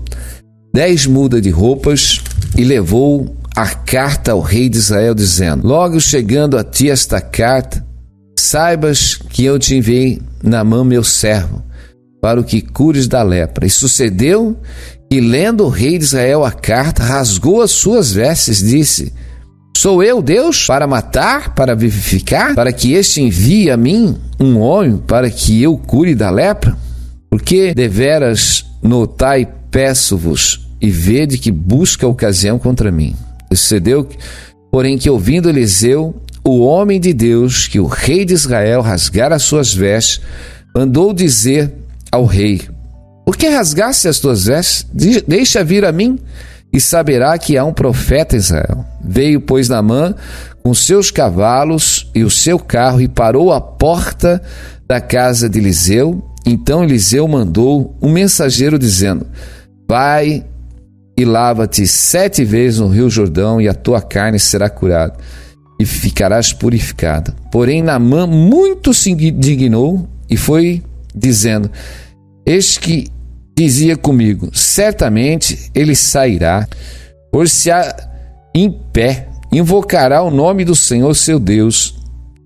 10 mudas de roupas, e levou a carta ao rei de Israel, dizendo: logo chegando a ti esta carta, saibas que eu te enviei Naamã, meu servo, para o que cures da lepra. E sucedeu que, lendo o rei de Israel a carta, rasgou as suas vestes, disse: sou eu Deus para matar, para vivificar, para que este envie a mim um homem para que eu cure da lepra? Porque deveras notai, peço-vos, e vede que busca ocasião contra mim. Sucedeu, porém, que ouvindo Eliseu, o homem de Deus, que o rei de Israel rasgara as suas vestes, mandou dizer ao rei: por que rasgaste as tuas vestes? Deixa vir a mim, e saberá que há um profeta em Israel. Veio, pois, Naamã com seus cavalos e o seu carro e parou à porta da casa de Eliseu. Então Eliseu mandou um mensageiro dizendo: vai e lava-te 7 vezes no rio Jordão, e a tua carne será curada e ficarás purificada. Porém Naamã muito se indignou e foi dizendo: eis que dizia comigo, certamente ele sairá, por-se-á em pé, invocará o nome do Senhor seu Deus,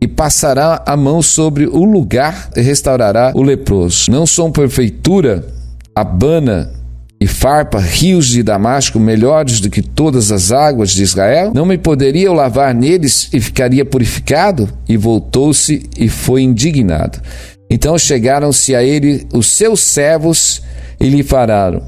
e passará a mão sobre o lugar e restaurará o leproso. Não são porventura Abana e Farpa, rios de Damasco, melhores do que todas as águas de Israel? Não me poderia eu lavar neles e ficaria purificado? E voltou-se e foi indignado. Então chegaram-se a ele os seus servos e lhe falaram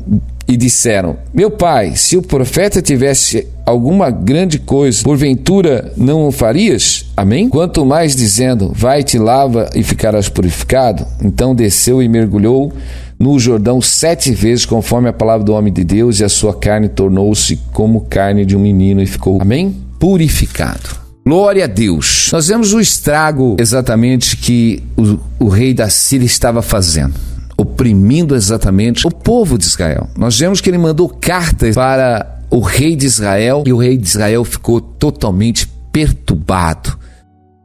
e disseram: meu pai, se o profeta tivesse alguma grande coisa, porventura não o farias? Amém? Quanto mais dizendo: vai-te, lava e ficarás purificado. Então desceu e mergulhou no Jordão 7 vezes, conforme a palavra do homem de Deus, e a sua carne tornou-se como carne de um menino e ficou, amém? Purificado. Glória a Deus. Nós vemos o estrago exatamente que o rei da Síria estava fazendo, oprimindo exatamente o povo de Israel. Nós vemos que ele mandou cartas para o rei de Israel, e o rei de Israel ficou totalmente perturbado,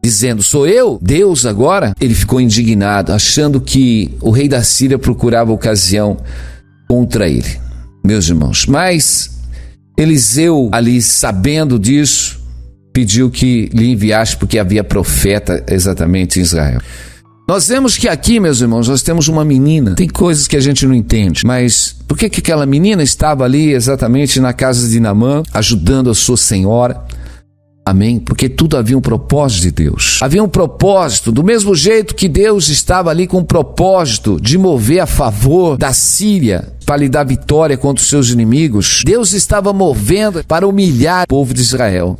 dizendo: sou eu Deus agora? Ele ficou indignado, achando que o rei da Síria procurava ocasião contra ele, meus irmãos. Mas Eliseu, ali sabendo disso, pediu que lhe enviasse, porque havia profeta exatamente em Israel. Nós vemos que aqui, meus irmãos, nós temos uma menina. Tem coisas que a gente não entende, mas por que aquela menina estava ali exatamente na casa de Naamã, ajudando a sua senhora? Amém? Porque tudo havia um propósito de Deus. Havia um propósito, do mesmo jeito que Deus estava ali com o propósito de mover a favor da Síria para lhe dar vitória contra os seus inimigos. Deus estava movendo para humilhar o povo de Israel.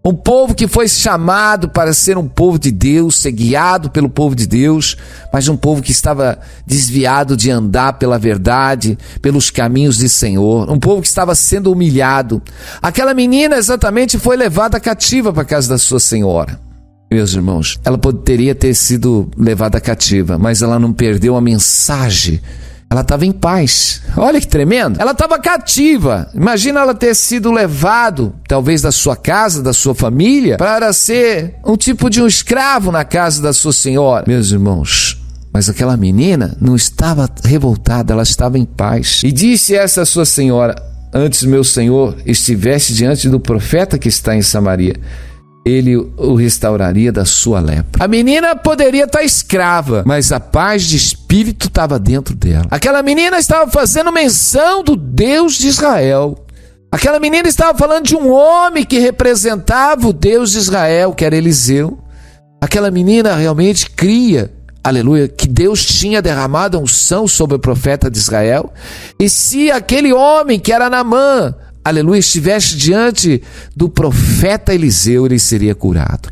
Um povo que foi chamado para ser um povo de Deus, ser guiado pelo povo de Deus, mas um povo que estava desviado de andar pela verdade, pelos caminhos do Senhor. Um povo que estava sendo humilhado. Aquela menina exatamente foi levada cativa para a casa da sua senhora. Meus irmãos, ela poderia ter sido levada cativa, mas ela não perdeu a mensagem. Ela estava em paz. Olha que tremendo. Ela estava cativa. Imagina ela ter sido levado, talvez da sua casa, da sua família, para ser um tipo de um escravo na casa da sua senhora. Meus irmãos, mas aquela menina não estava revoltada, ela estava em paz. E disse essa sua senhora: antes meu senhor estivesse diante do profeta que está em Samaria, ele o restauraria da sua lepra. A menina poderia estar escrava, mas a paz de espírito estava dentro dela. Aquela menina estava fazendo menção do Deus de Israel. Aquela menina estava falando de um homem que representava o Deus de Israel, que era Eliseu. Aquela menina realmente cria, aleluia, que Deus tinha derramado a unção sobre o profeta de Israel. E se aquele homem que era Naamã, aleluia, estivesse diante do profeta Eliseu, ele seria curado.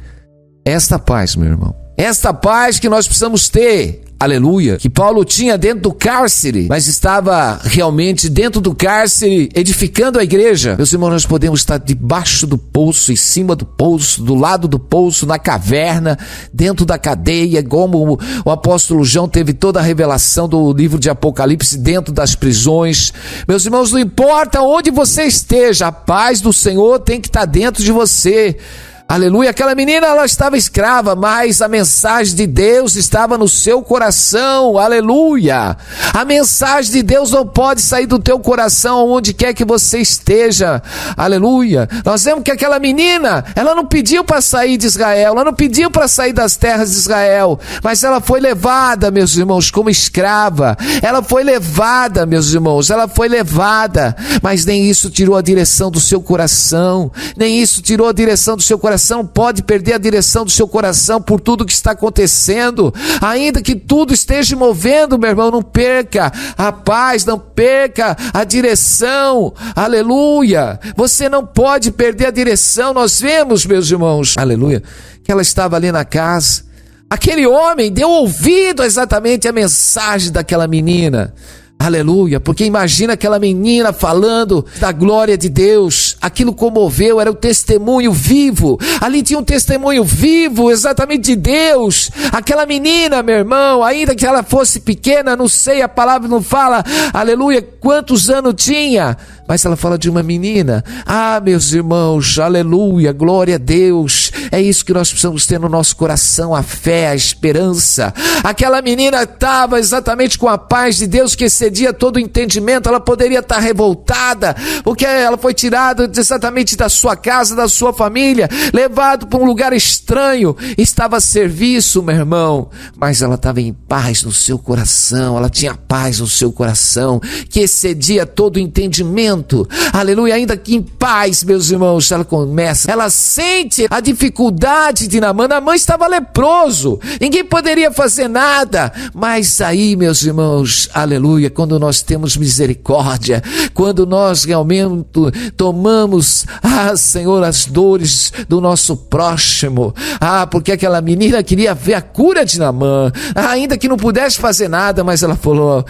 Esta paz, meu irmão, esta paz que nós precisamos ter, aleluia, que Paulo tinha dentro do cárcere, mas estava realmente dentro do cárcere edificando a igreja. Meus irmãos, nós podemos estar debaixo do poço, em cima do poço, do lado do poço, na caverna, dentro da cadeia, como o apóstolo João teve toda a revelação do livro de Apocalipse dentro das prisões. Meus irmãos, não importa onde você esteja, a paz do Senhor tem que estar dentro de você. Aleluia, aquela menina, ela estava escrava, mas a mensagem de Deus estava no seu coração, aleluia. A mensagem de Deus não pode sair do teu coração, onde quer que você esteja, aleluia. Nós vemos que aquela menina, ela não pediu para sair de Israel, ela não pediu para sair das terras de Israel, mas ela foi levada, meus irmãos, como escrava. Ela foi levada, meus irmãos, ela foi levada, mas nem isso tirou a direção do seu coração, nem isso tirou a direção do seu coração. Pode perder a direção do seu coração por tudo que está acontecendo, ainda que tudo esteja movendo, meu irmão, não perca a paz, não perca a direção, aleluia. Você não pode perder a direção. Nós vemos, meus irmãos, aleluia, que ela estava ali na casa. Aquele homem deu ouvido exatamente à mensagem daquela menina. Aleluia, porque imagina aquela menina falando da glória de Deus. Aquilo comoveu, era o testemunho vivo. Ali tinha um testemunho vivo exatamente de Deus. Aquela menina, meu irmão, ainda que ela fosse pequena, não sei, a palavra não fala, aleluia, quantos anos tinha, mas ela fala de uma menina. Ah, meus irmãos, aleluia, glória a Deus. É isso que nós precisamos ter no nosso coração, a fé, a esperança. Aquela menina estava exatamente com a paz de Deus que excedia todo o entendimento. Ela poderia estar revoltada, porque ela foi tirada exatamente da sua casa, da sua família, levado para um lugar estranho, estava a serviço, meu irmão, mas ela estava em paz no seu coração. Ela tinha paz no seu coração, que excedia todo o entendimento, aleluia. Ainda que em paz, meus irmãos, ela sente a dificuldade de Naamã. Naamã estava leproso, ninguém poderia fazer nada, mas aí, meus irmãos, aleluia, quando nós temos misericórdia, quando nós realmente tomamos, Senhor, as dores do nosso próximo, porque aquela menina queria ver a cura de Naamã, ainda que não pudesse fazer nada, mas ela falou,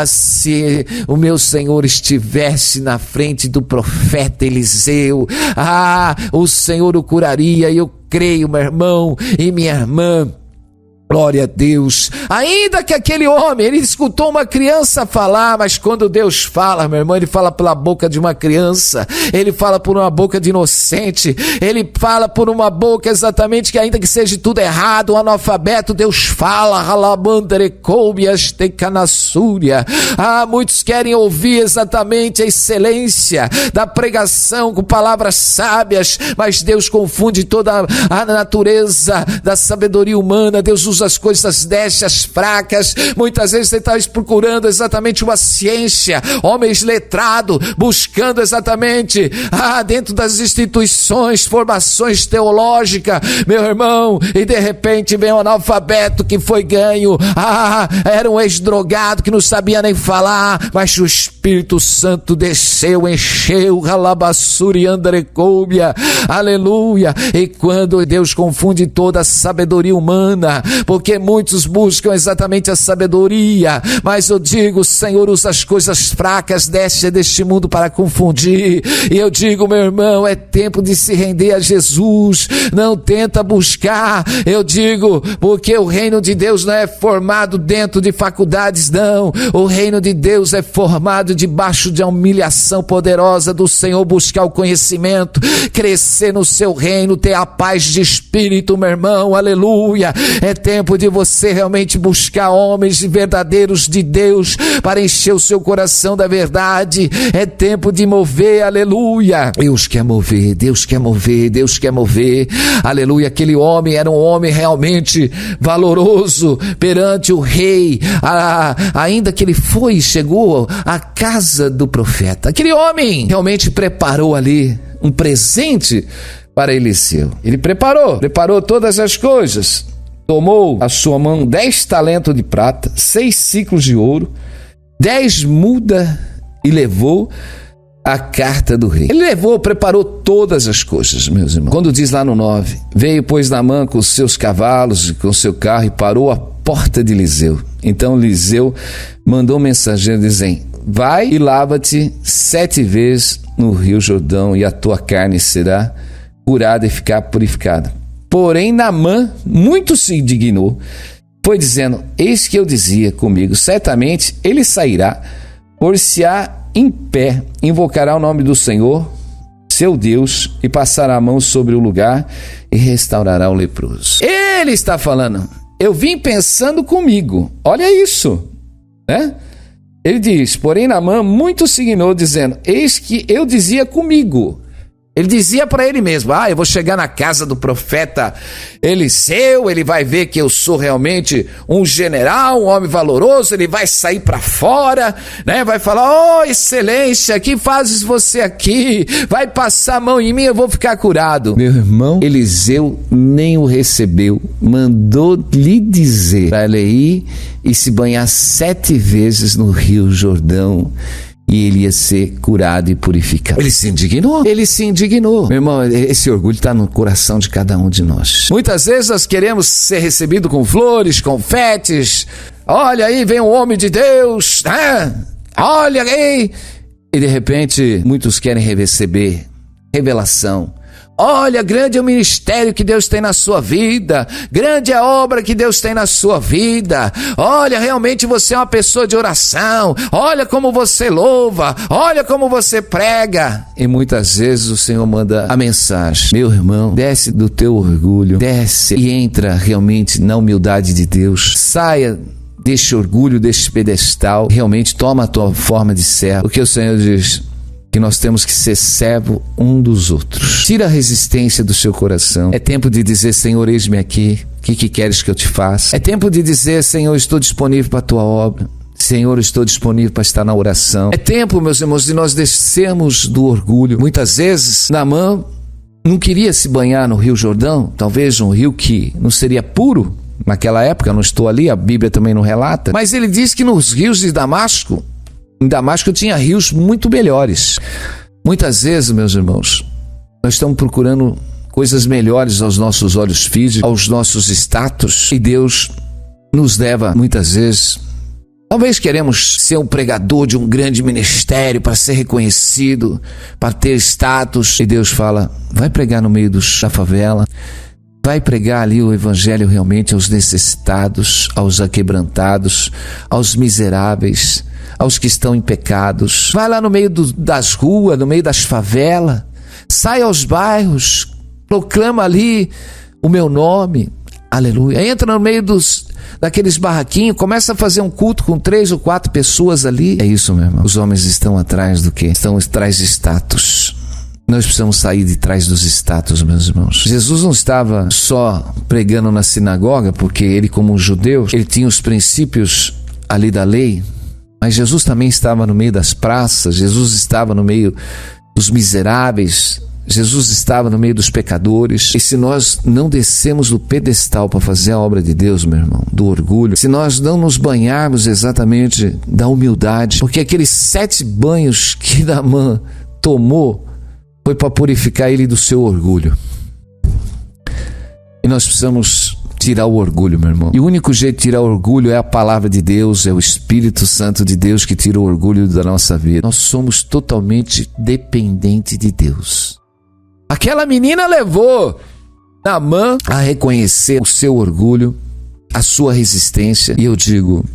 se o meu Senhor estivesse na frente do profeta Eliseu, o Senhor o curaria. E eu creio, meu irmão e minha irmã, Glória a Deus. Ainda que aquele homem, ele escutou uma criança falar, mas quando Deus fala, meu irmão, ele fala pela boca de uma criança, ele fala por uma boca de inocente, ele fala por uma boca exatamente que ainda que seja tudo errado, um analfabeto, Deus fala. Muitos querem ouvir exatamente a excelência da pregação com palavras sábias, mas Deus confunde toda a natureza da sabedoria humana. Deus usa as coisas destas fracas. Muitas vezes você está procurando exatamente uma ciência, homens letrados, buscando exatamente dentro das instituições, formações teológicas, meu irmão, e de repente vem um analfabeto que foi ganho, era um ex-drogado que não sabia nem falar, mas o Espírito Santo desceu, encheu, Ralabassuri Andrecóbia, aleluia. E quando Deus confunde toda a sabedoria humana, porque muitos buscam exatamente a sabedoria, mas eu digo, o Senhor usa as coisas fracas deste mundo para confundir. E eu digo, meu irmão, é tempo de se render a Jesus, não tenta buscar, eu digo, porque o reino de Deus não é formado dentro de faculdades, não. O reino de Deus é formado debaixo de uma humilhação poderosa do Senhor, buscar o conhecimento, crescer no seu reino, ter a paz de espírito, meu irmão, aleluia. É tempo de você realmente buscar homens verdadeiros de Deus para encher o seu coração da verdade. É tempo de mover, aleluia. Deus quer mover, Deus quer mover, Deus quer mover, aleluia. Aquele homem era um homem realmente valoroso perante o rei, ainda que ele chegou à casa do profeta. Aquele homem realmente preparou ali um presente para Eliseu. Ele preparou todas as coisas. Tomou à sua mão 10 talentos de prata, 6 ciclos de ouro, 10 mudas e levou a carta do rei. Ele preparou todas as coisas, meus irmãos. Quando diz lá no 9, veio pois Naamã com os seus cavalos e com o seu carro e parou à porta de Eliseu. Então Eliseu mandou um mensageiro dizendo: vai e lava-te 7 vezes no rio Jordão e a tua carne será curada e ficar purificada. Porém Naamã muito se indignou, foi dizendo: eis que eu dizia comigo, certamente ele sairá, por-se-á em pé, invocará o nome do Senhor, seu Deus, e passará a mão sobre o lugar e restaurará o leproso. Ele está falando: eu vim pensando comigo. Olha isso, né? Ele diz: porém Naamã muito se indignou, dizendo: eis que eu dizia comigo. Ele dizia para ele mesmo: eu vou chegar na casa do profeta Eliseu, ele vai ver que eu sou realmente um general, um homem valoroso, ele vai sair para fora, né? Vai falar: oh, excelência, que fazes você aqui? Vai passar a mão em mim, eu vou ficar curado. Meu irmão, Eliseu nem o recebeu, mandou lhe dizer para ele ir e se banhar 7 vezes no rio Jordão, e ele ia ser curado e purificado. Ele se indignou. Meu irmão, esse orgulho está no coração de cada um de nós. Muitas vezes nós queremos ser recebidos com flores, confetes. Olha aí, vem um homem de Deus, né? Olha aí. E de repente, muitos querem receber revelação. Olha, grande é o ministério que Deus tem na sua vida, grande é a obra que Deus tem na sua vida. Olha, realmente você é uma pessoa de oração. Olha como você louva, olha como você prega. E muitas vezes o Senhor manda a mensagem: meu irmão, desce do teu orgulho, desce e entra realmente na humildade de Deus. Saia deste orgulho, deste pedestal, realmente toma a tua forma de servo, porque o Senhor diz que nós temos que ser servo um dos outros. Tira a resistência do seu coração. É tempo de dizer: Senhor, eis-me aqui, o que queres que eu te faça? É tempo de dizer: Senhor, estou disponível para a tua obra. Senhor, estou disponível para estar na oração. É tempo, meus irmãos, de nós descermos do orgulho. Muitas vezes, Naamã não queria se banhar no rio Jordão, talvez um rio que não seria puro naquela época, eu não estou ali, a Bíblia também não relata, mas ele diz que nos rios de Damasco, em Damasco tinha rios muito melhores. Muitas vezes, meus irmãos, nós estamos procurando coisas melhores aos nossos olhos físicos, aos nossos status, e Deus nos leva muitas vezes. Talvez queremos ser um pregador de um grande ministério para ser reconhecido, para ter status, e Deus fala: vai pregar no meio da favela, Vai pregar ali o evangelho realmente aos necessitados, aos aquebrantados, aos miseráveis, aos que estão em pecados. Vai lá no meio das ruas, no meio das favelas. Sai aos bairros, proclama ali o meu nome. Aleluia. Entra no meio daqueles barraquinhos, começa a fazer um culto com 3 ou 4 pessoas ali. É isso, meu irmão. Os homens estão atrás do quê? Estão atrás de status. Nós precisamos sair de trás dos status, meus irmãos. Jesus não estava só pregando na sinagoga, porque ele, como um judeu, ele tinha os princípios ali da lei, mas Jesus também estava no meio das praças, Jesus estava no meio dos miseráveis, Jesus estava no meio dos pecadores. E se nós não descemos do pedestal para fazer a obra de Deus, meu irmão, do orgulho, se nós não nos banharmos exatamente da humildade, porque aqueles 7 banhos que Naamã tomou foi para purificar ele do seu orgulho. E nós precisamos tirar o orgulho, meu irmão. E o único jeito de tirar o orgulho é a palavra de Deus, é o Espírito Santo de Deus que tira o orgulho da nossa vida. Nós somos totalmente dependentes de Deus. Aquela menina levou Naamã a reconhecer o seu orgulho, a sua resistência. E eu digo,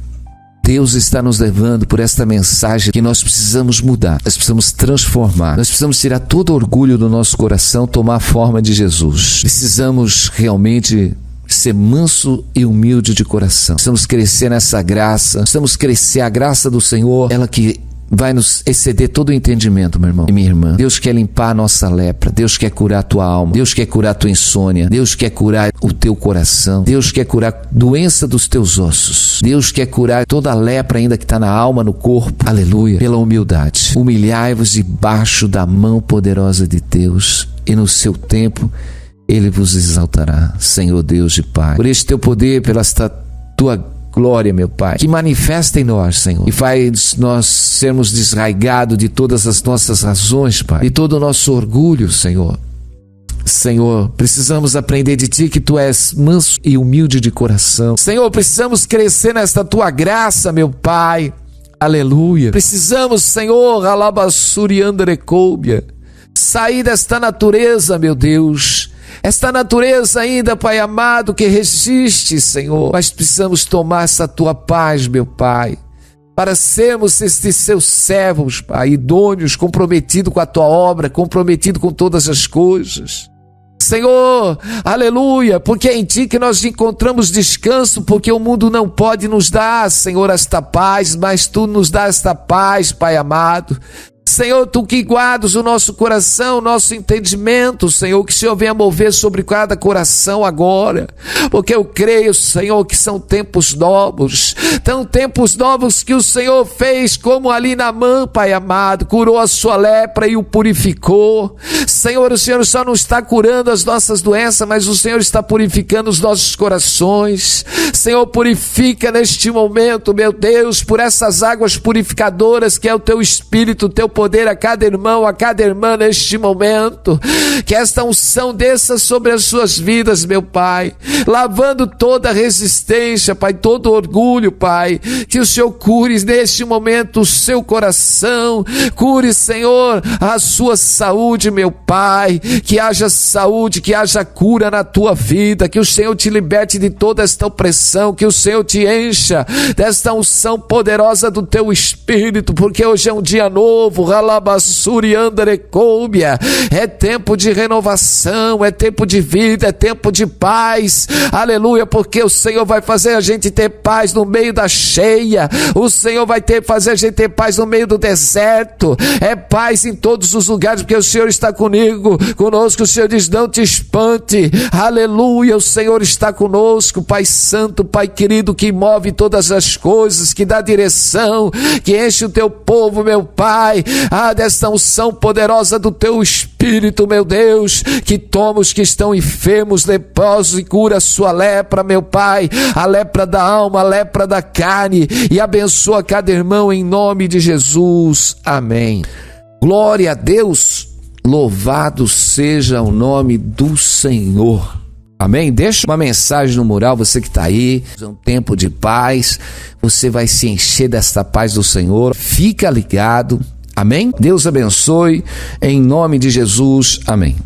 Deus está nos levando por esta mensagem que nós precisamos mudar, nós precisamos transformar, nós precisamos tirar todo orgulho do nosso coração, tomar a forma de Jesus. Precisamos realmente ser manso e humilde de coração. Precisamos crescer nessa graça, precisamos crescer a graça do Senhor, ela que vai nos exceder todo o entendimento, meu irmão e minha irmã. Deus quer limpar a nossa lepra, Deus quer curar a tua alma, Deus quer curar a tua insônia, Deus quer curar o teu coração, Deus quer curar a doença dos teus ossos, Deus quer curar toda a lepra ainda que está na alma, no corpo. Aleluia. Pela humildade. Humilhai-vos debaixo da mão poderosa de Deus e no seu tempo Ele vos exaltará, Senhor Deus e Pai. Por este teu poder, pela tua glória, meu Pai, que manifesta em nós, Senhor, e faz nós sermos desraigados de todas as nossas razões, Pai, de todo o nosso orgulho, Senhor. Senhor, precisamos aprender de Ti que Tu és manso e humilde de coração. Senhor, precisamos crescer nesta Tua graça, meu Pai. Aleluia. Precisamos, Senhor, alabassuriandarecóbia, sair desta natureza, meu Deus, esta natureza ainda, Pai amado, que resiste, Senhor, mas precisamos tomar essa Tua paz, meu Pai, para sermos estes Seus servos, Pai, idôneos, comprometidos com a Tua obra, comprometidos com todas as coisas. Senhor, aleluia, porque é em Ti que nós encontramos descanso, porque o mundo não pode nos dar, Senhor, esta paz, mas Tu nos dá esta paz, Pai amado. Senhor, Tu que guardas o nosso coração, o nosso entendimento, Senhor, que o Senhor venha mover sobre cada coração agora, porque eu creio, Senhor, que são tempos novos que o Senhor fez, como ali Naamã, Pai amado, curou a sua lepra e o purificou. Senhor, o Senhor só não está curando as nossas doenças, mas o Senhor está purificando os nossos corações. Senhor, purifica neste momento, meu Deus, por essas águas purificadoras que é o Teu Espírito, o Teu poder a cada irmão, a cada irmã neste momento, que esta unção desça sobre as suas vidas, meu Pai, lavando toda a resistência, Pai, todo o orgulho, Pai, que o Senhor cure neste momento o seu coração, cure, Senhor, a sua saúde, meu Pai, que haja saúde, que haja cura na tua vida, que o Senhor te liberte de toda esta opressão, que o Senhor te encha desta unção poderosa do Teu Espírito, porque hoje é um dia novo, é tempo de renovação, é tempo de vida, é tempo de paz, aleluia, porque o Senhor vai fazer a gente ter paz no meio da cheia, o Senhor vai fazer a gente ter paz no meio do deserto, é paz em todos os lugares, porque o Senhor está conosco, o Senhor diz, não te espante, aleluia, o Senhor está conosco, Pai Santo, Pai querido, que move todas as coisas, que dá direção, que enche o Teu povo, meu Pai, desta unção poderosa do Teu Espírito, meu Deus, que toma os que estão enfermos, leprosos e cura a sua lepra, meu Pai, a lepra da alma, a lepra da carne, e abençoa cada irmão em nome de Jesus, amém. Glória a Deus, louvado seja o nome do Senhor. Amém? Deixa uma mensagem no mural, você que está aí, é um tempo de paz, você vai se encher desta paz do Senhor, fica ligado, amém? Deus abençoe, em nome de Jesus, amém.